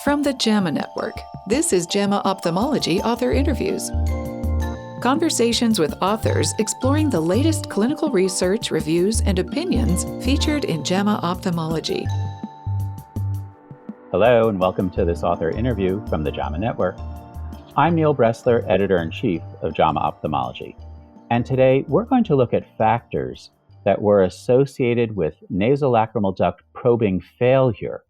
From the JAMA Network, this is JAMA Ophthalmology Author Interviews. Conversations with authors exploring the latest clinical research, reviews, and opinions featured in JAMA Ophthalmology. Hello, and welcome to this author interview from the JAMA Network. I'm Neil Bressler, Editor-in-Chief of JAMA Ophthalmology. And today we're going to look at factors that were associated with nasolacrimal duct probing failure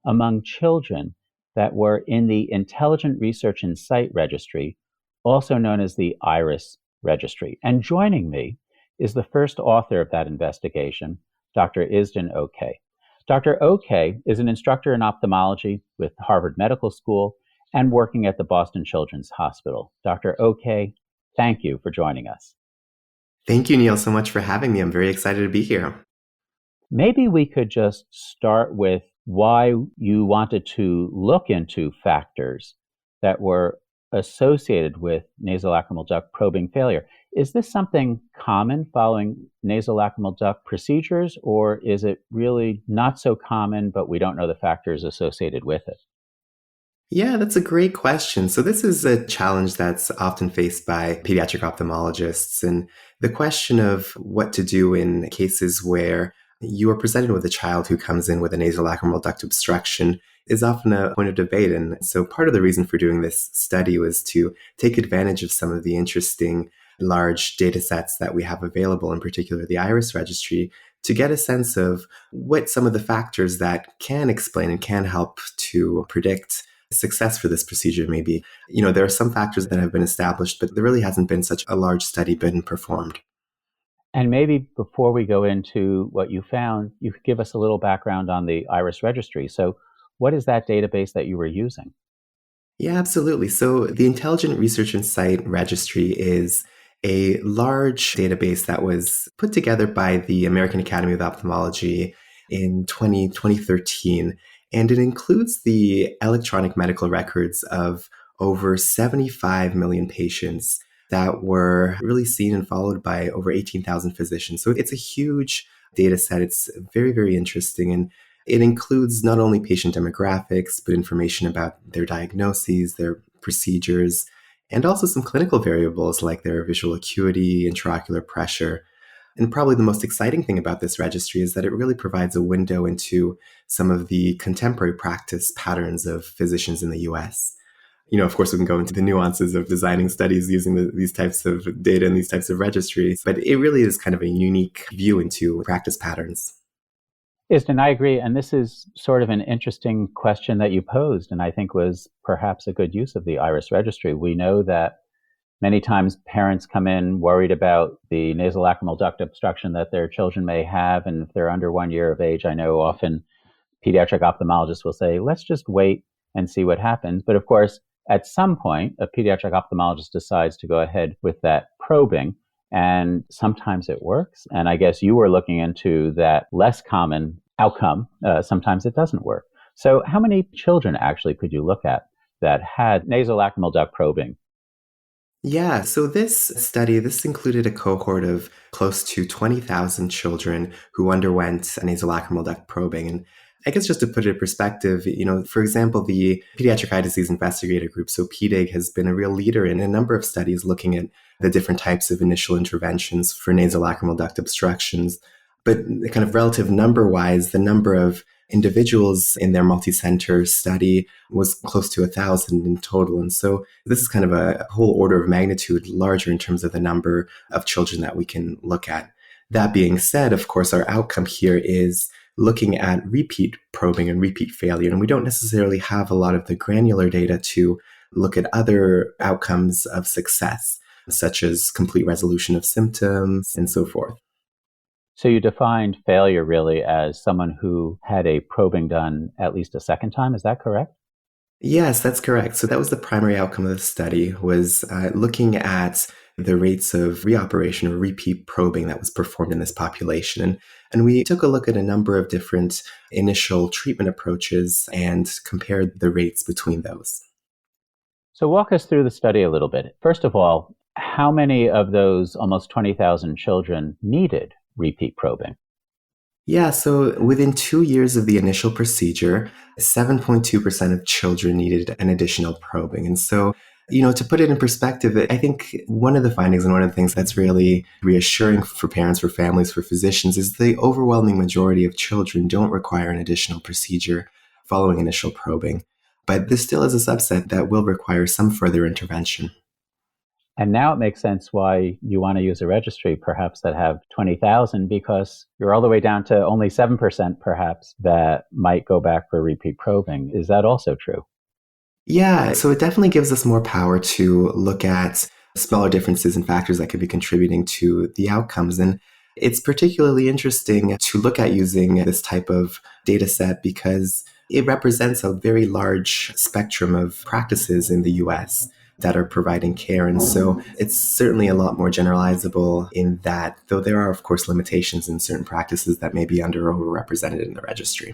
among children that were in the Intelligent Research and Sight Registry, also known as the IRIS Registry. And joining me is the first author of that investigation, Dr. Isdin OK. Dr. OK is an instructor in ophthalmology with Harvard Medical School and working at the Boston Children's Hospital. Dr. OK, thank you for joining us. Thank you, Neil, so much for having me. I'm very excited to be here. Maybe we could just start with why you wanted to look into factors that were associated with nasolacrimal duct probing failure. Is this something common following nasolacrimal duct procedures, or is it really not so common, but we don't know the factors associated with it? Yeah, that's a great question. So this is a challenge that's often faced by pediatric ophthalmologists. And the question of what to do in cases where you are presented with a child who comes in with a nasolacrimal duct obstruction is often a point of debate. And so part of the reason for doing this study was to take advantage of some of the interesting large data sets that we have available, in particular the IRIS registry, to get a sense of what some of the factors that can explain and can help to predict success for this procedure may be. You know, there are some factors that have been established, but there really hasn't been such a large study been performed. And maybe before we go into what you found, you could give us a little background on the IRIS registry. So what is that database that you were using? Yeah, absolutely. So the Intelligent Research and Sight Registry is a large database that was put together by the American Academy of Ophthalmology in 2013. And it includes the electronic medical records of over 75 million patients that were really seen and followed by over 18,000 physicians. So it's a huge data set. It's very, very interesting. And it includes not only patient demographics, but information about their diagnoses, their procedures, and also some clinical variables like their visual acuity, intraocular pressure. And probably the most exciting thing about this registry is that it really provides a window into some of the contemporary practice patterns of physicians in the US. You know, of course, we can go into the nuances of designing studies using these types of data and these types of registries, but it really is kind of a unique view into practice patterns. Isdin, I agree. And this is sort of an interesting question that you posed, and I think was perhaps a good use of the IRIS registry. We know that many times parents come in worried about the nasolacrimal duct obstruction that their children may have. And if they're under 1 year of age, I know often pediatric ophthalmologists will say, let's just wait and see what happens. But of course, at some point, a pediatric ophthalmologist decides to go ahead with that probing, and sometimes it works. And I guess you were looking into that less common outcome. Sometimes it doesn't work. So how many children actually could you look at that had nasolacrimal duct probing? Yeah, so this study, this included a cohort of close to 20,000 children who underwent nasolacrimal duct probing. And I guess just to put it in perspective, you know, for example, the Pediatric Eye Disease Investigator Group, so PDIG, has been a real leader in a number of studies looking at the different types of initial interventions for nasolacrimal duct obstructions. But kind of relative number-wise, the number of individuals in their multi-center study was close to 1,000 in total. And so this is kind of a whole order of magnitude larger in terms of the number of children that we can look at. That being said, of course, our outcome here is looking at repeat probing and repeat failure. And we don't necessarily have a lot of the granular data to look at other outcomes of success, such as complete resolution of symptoms and so forth. So you defined failure really as someone who had a probing done at least a second time. Is that correct? Yes, that's correct. So that was the primary outcome of the study, was looking at the rates of reoperation or repeat probing that was performed in this population. And we took a look at a number of different initial treatment approaches and compared the rates between those. So walk us through the study a little bit. First of all, how many of those almost 20,000 children needed repeat probing? Yeah, so within 2 years of the initial procedure, 7.2% of children needed an additional probing. And so, to put it in perspective, I think one of the findings and one of the things that's really reassuring for parents, for families, for physicians is the overwhelming majority of children don't require an additional procedure following initial probing. But there still is a subset that will require some further intervention. And now it makes sense why you want to use a registry, perhaps that have 20,000, because you're all the way down to only 7% perhaps that might go back for repeat probing. Is that also true? Yeah, so it definitely gives us more power to look at smaller differences and factors that could be contributing to the outcomes. And it's particularly interesting to look at using this type of data set because it represents a very large spectrum of practices in the US that are providing care. And so it's certainly a lot more generalizable in that, though there are, of course, limitations in certain practices that may be under or overrepresented in the registry.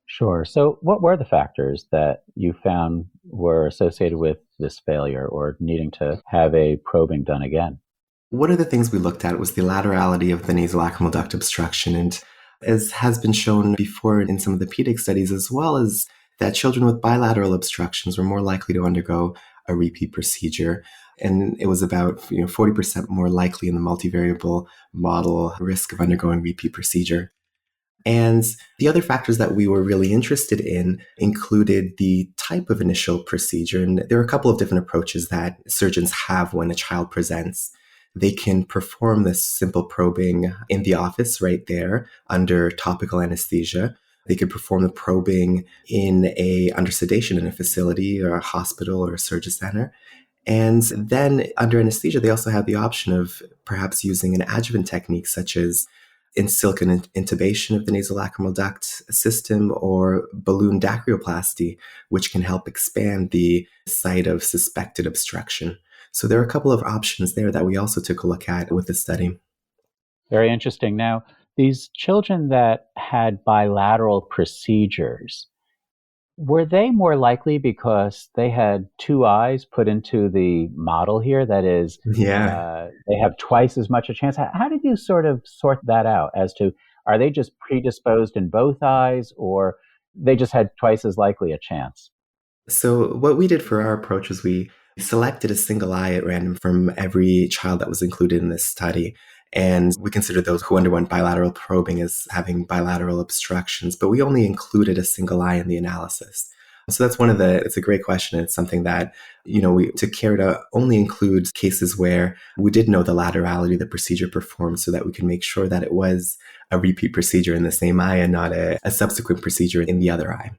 Sure. So, what were the factors that you found were associated with this failure or needing to have a probing done again? One of the things we looked at was the laterality of the nasolacrimal duct obstruction. And as has been shown before in some of the pediatric studies, as well as that children with bilateral obstructions were more likely to undergo a repeat procedure. And it was about 40% more likely in the multivariable model risk of undergoing repeat procedure. And the other factors that we were really interested in included the type of initial procedure. And there are a couple of different approaches that surgeons have when a child presents. They can perform this simple probing in the office right there under topical anesthesia. They could perform the probing under sedation in a facility or a hospital or a surgery center. And then under anesthesia, they also have the option of perhaps using an adjuvant technique such as in silicone intubation of the nasolacrimal duct system or balloon dacryoplasty, which can help expand the site of suspected obstruction. So there are a couple of options there that we also took a look at with the study. Very interesting. Now, these children that had bilateral procedures, were they more likely because they had two eyes put into the model here? That is, Yeah. they have twice as much a chance. How did you sort of sort that out as to are they just predisposed in both eyes or they just had twice as likely a chance? So what we did for our approach was we selected a single eye at random from every child that was included in this study. And we considered those who underwent bilateral probing as having bilateral obstructions, but we only included a single eye in the analysis. So that's it's a great question. It's something that, we took care to only include cases where we did know the laterality of the procedure performed so that we could make sure that it was a repeat procedure in the same eye and not a subsequent procedure in the other eye.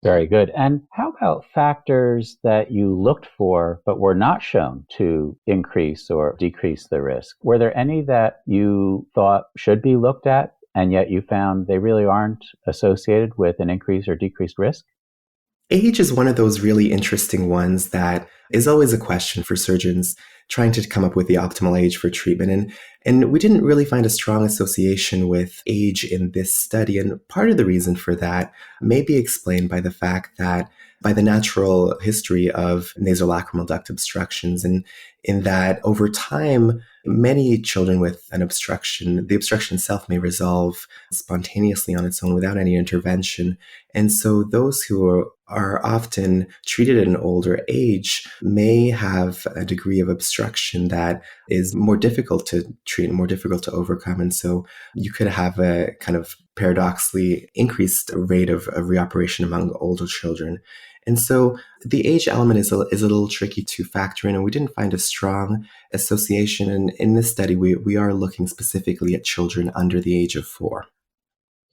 Very good. And how about factors that you looked for but were not shown to increase or decrease the risk? Were there any that you thought should be looked at and yet you found they really aren't associated with an increase or decreased risk? Age is one of those really interesting ones that is always a question for surgeons trying to come up with the optimal age for treatment. And we didn't really find a strong association with age in this study. And part of the reason for that may be explained by the fact that by the natural history of nasolacrimal duct obstructions, and in that over time, many children with an obstruction, the obstruction itself may resolve spontaneously on its own without any intervention. And so those who are often treated at an older age may have a degree of obstruction that is more difficult to treat and more difficult to overcome. And so you could have a kind of paradoxically increased rate of reoperation among older children. And so the age element is a little tricky to factor in, and we didn't find a strong association. And in this study, we are looking specifically at children under the age of 4.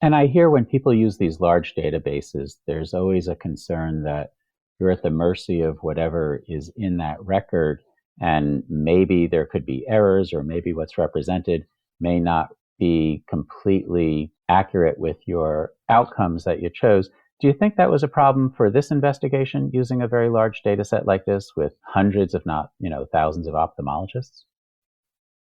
And I hear when people use these large databases, there's always a concern that you're at the mercy of whatever is in that record. And maybe there could be errors, or maybe what's represented may not be completely accurate with your outcomes that you chose. Do you think that was a problem for this investigation using a very large data set like this with hundreds, if not, thousands of ophthalmologists?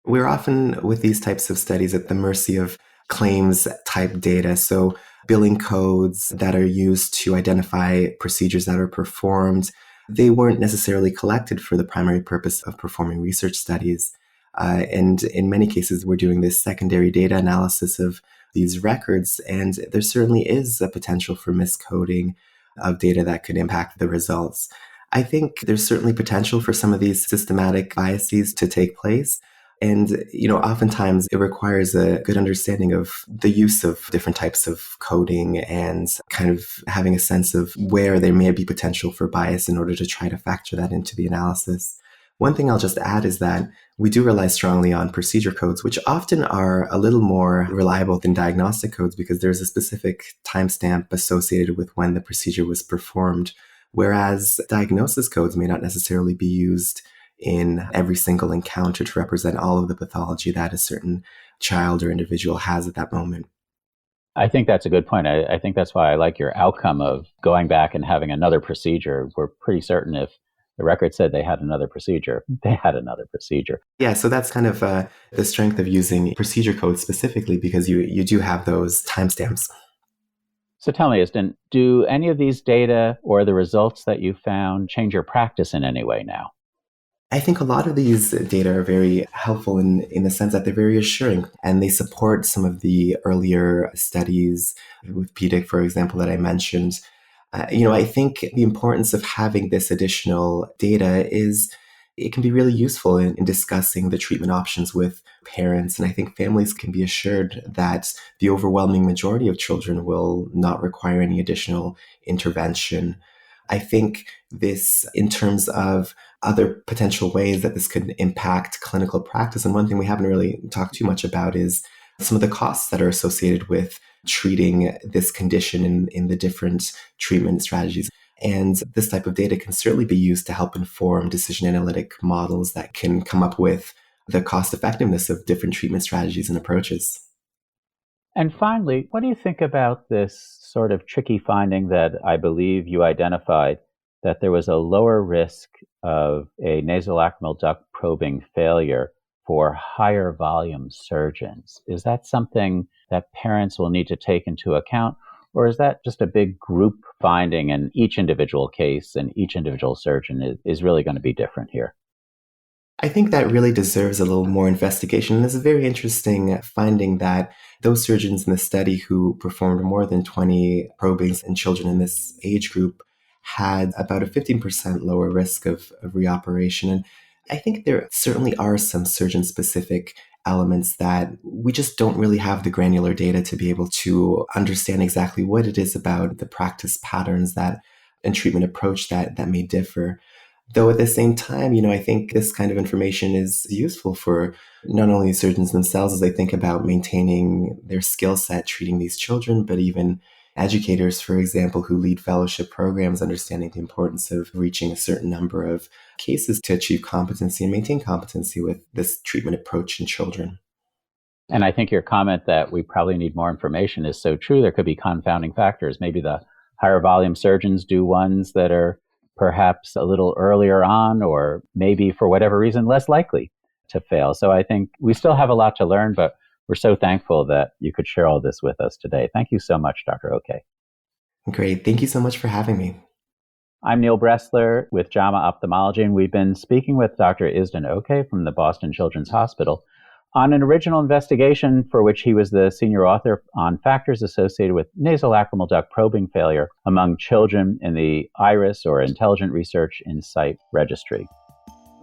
We're often with these types of studies at the mercy of claims type data. So billing codes that are used to identify procedures that are performed, they weren't necessarily collected for the primary purpose of performing research studies. And in many cases, we're doing this secondary data analysis of these records. And there certainly is a potential for miscoding of data that could impact the results. I think there's certainly potential for some of these systematic biases to take place. And, oftentimes it requires a good understanding of the use of different types of coding and kind of having a sense of where there may be potential for bias in order to try to factor that into the analysis. One thing I'll just add is that we do rely strongly on procedure codes, which often are a little more reliable than diagnostic codes because there's a specific timestamp associated with when the procedure was performed, whereas diagnosis codes may not necessarily be used in every single encounter to represent all of the pathology that a certain child or individual has at that moment. I think that's a good point. I think that's why I like your outcome of going back and having another procedure. We're pretty certain if the record said they had another procedure, they had another procedure. Yeah, so that's kind of the strength of using procedure codes specifically because you do have those timestamps. So tell me, Isdin, do any of these data or the results that you found change your practice in any way now? I think a lot of these data are very helpful in the sense that they're very assuring and they support some of the earlier studies with PDIC, for example, that I mentioned. I think the importance of having this additional data is it can be really useful in discussing the treatment options with parents. And I think families can be assured that the overwhelming majority of children will not require any additional intervention. I think this, in terms of other potential ways that this could impact clinical practice, and one thing we haven't really talked too much about is some of the costs that are associated with treating this condition in the different treatment strategies. And this type of data can certainly be used to help inform decision analytic models that can come up with the cost effectiveness of different treatment strategies and approaches. And finally, what do you think about this sort of tricky finding that I believe you identified, that there was a lower risk of a nasolacrimal duct probing failure for higher volume surgeons? Is that something that parents will need to take into account? Or is that just a big group finding and each individual case and each individual surgeon is really going to be different here? I think that really deserves a little more investigation. And it's a very interesting finding that those surgeons in the study who performed more than 20 probings in children in this age group had about a 15% lower risk of reoperation. And I think there certainly are some surgeon-specific elements that we just don't really have the granular data to be able to understand exactly what it is about the practice patterns that and treatment approach that may differ. Though at the same time, I think this kind of information is useful for not only surgeons themselves as they think about maintaining their skill set treating these children, but even educators, for example, who lead fellowship programs, understanding the importance of reaching a certain number of cases to achieve competency and maintain competency with this treatment approach in children. And I think your comment that we probably need more information is so true. There could be confounding factors. Maybe the higher volume surgeons do ones that are perhaps a little earlier on, or maybe for whatever reason, less likely to fail. So I think we still have a lot to learn, but we're so thankful that you could share all this with us today. Thank you so much, Dr. Oke. Great. Thank you so much for having me. I'm Neil Bressler with JAMA Ophthalmology, and we've been speaking with Dr. Isdin Oke from the Boston Children's Hospital on an original investigation for which he was the senior author on factors associated with nasolacrimal duct probing failure among children in the IRIS, or Intelligent Research in Sight Registry.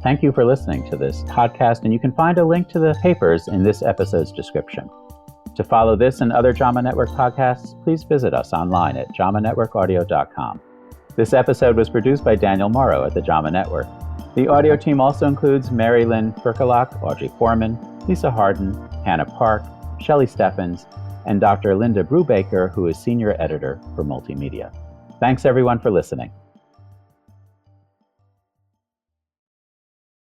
Thank you for listening to this podcast, and you can find a link to the papers in this episode's description. To follow this and other JAMA Network podcasts, please visit us online at jamanetworkaudio.com. This episode was produced by Daniel Morrow at the JAMA Network. The audio team also includes Mary Lynn Ferkalak, Audrey Foreman, Lisa Harden, Hannah Park, Shelley Steffens, and Dr. Linda Brubaker, who is senior editor for multimedia. Thanks everyone for listening.